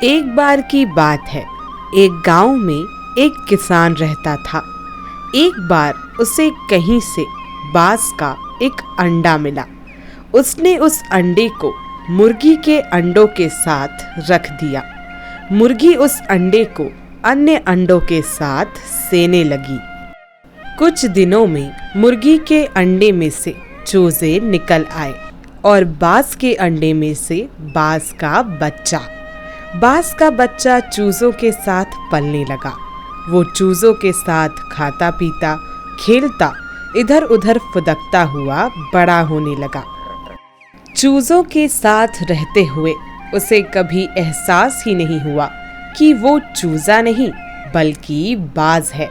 एक बार की बात है, एक गांव में एक किसान रहता था। एक बार उसे कहीं से बांस का एक अंडा मिला। उसने उस अंडे को मुर्गी के अंडों के साथ रख दिया। मुर्गी उस अंडे को अन्य अंडों के साथ सेने लगी। कुछ दिनों में मुर्गी के अंडे में से चूजे निकल आए और बांस के अंडे में से बांस का बच्चा चूजों के साथ पलने लगा। वो चूजों के साथ खाता पीता खेलता इधर उधर फुदकता हुआ बड़ा होने लगा। चूजों के साथ रहते हुए उसे कभी एहसास ही नहीं हुआ कि वो चूजा नहीं बल्कि बाज है।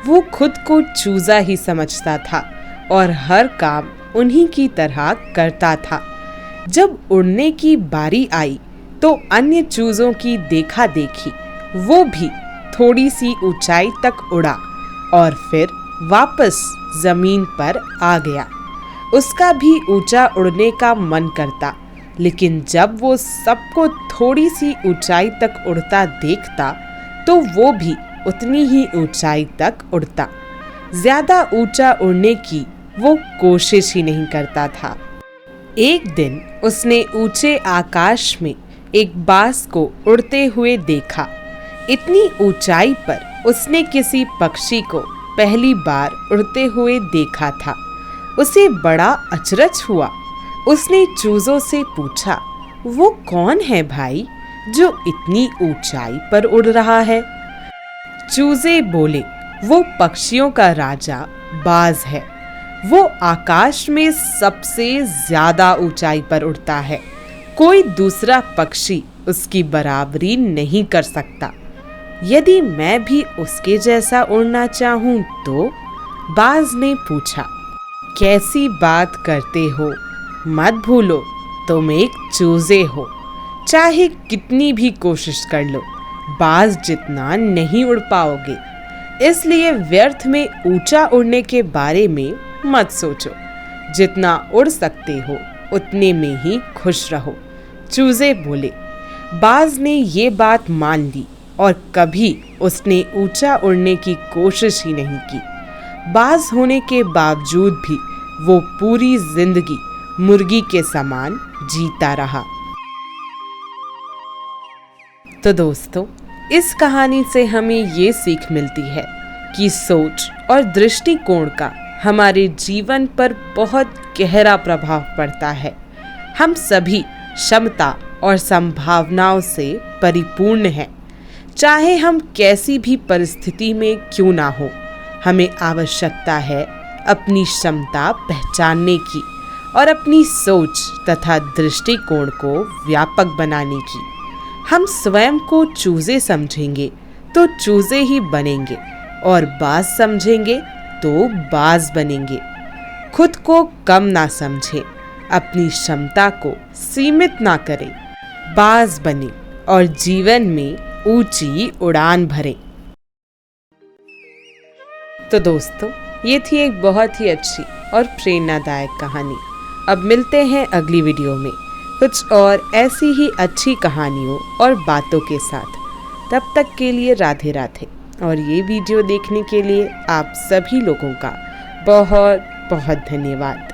वो खुद को चूजा ही समझता था और हर काम उन्हीं की तरह करता था। जब उड़ने की बारी आई तो अन्य चूजों की देखा देखी वो भी थोड़ी सी ऊंचाई तक उड़ा और फिर वापस जमीन पर आ गया। उसका भी ऊंचा उड़ने का मन करता, लेकिन जब वो सबको थोड़ी सी ऊंचाई तक उड़ता देखता तो वो भी उतनी ही ऊंचाई तक उड़ता। ज्यादा ऊंचा उड़ने की वो कोशिश ही नहीं करता था। एक दिन उसने ऊंचे आकाश में एक बाज को उड़ते हुए देखा। इतनी ऊंचाई पर उसने किसी पक्षी को पहली बार उड़ते हुए देखा था। उसे बड़ा अचरज हुआ। उसने चूजों से पूछा, वो कौन है भाई जो इतनी ऊंचाई पर उड़ रहा है? चूजे बोले, वो पक्षियों का राजा बाज है। वो आकाश में सबसे ज्यादा ऊंचाई पर उड़ता है। कोई दूसरा पक्षी उसकी बराबरी नहीं कर सकता। यदि मैं भी उसके जैसा उड़ना चाहूं तो? बाज ने पूछा। कैसी बात करते हो? मत भूलो, तुम एक चूजे हो। चाहे कितनी भी कोशिश कर लो, बाज जितना नहीं उड़ पाओगे। इसलिए व्यर्थ में ऊंचा उड़ने के बारे में मत सोचो। जितना उड़ सकते हो उतने में ही खुश रहो। चूजे बोले। बाज ने ये बात मान ली और कभी उसने ऊंचा उड़ने की कोशिश ही नहीं की। बाज होने के बावजूद भी वो पूरी जिंदगी मुर्गी के समान जीता रहा। तो दोस्तों, इस कहानी से हमें ये सीख मिलती है कि सोच और दृष्टिकोण का हमारे जीवन पर बहुत गहरा प्रभाव पड़ता है। हम सभी क्षमता और संभावनाओं से परिपूर्ण हैं। चाहे हम कैसी भी परिस्थिति में क्यों ना हो, हमें आवश्यकता है अपनी क्षमता पहचानने की और अपनी सोच तथा दृष्टिकोण को व्यापक बनाने की। हम स्वयं को चूजे समझेंगे तो चूजे ही बनेंगे और बाज समझेंगे तो बाज बनेंगे। खुद को कम ना समझें, अपनी क्षमता को सीमित ना करें, बाज बने और जीवन में ऊंची उड़ान भरें। तो दोस्तों, ये थी एक बहुत ही अच्छी और प्रेरणादायक कहानी। अब मिलते हैं अगली वीडियो में कुछ और ऐसी ही अच्छी कहानियों और बातों के साथ। तब तक के लिए राधे राधे। और ये वीडियो देखने के लिए आप सभी लोगों का बहुत बहुत धन्यवाद।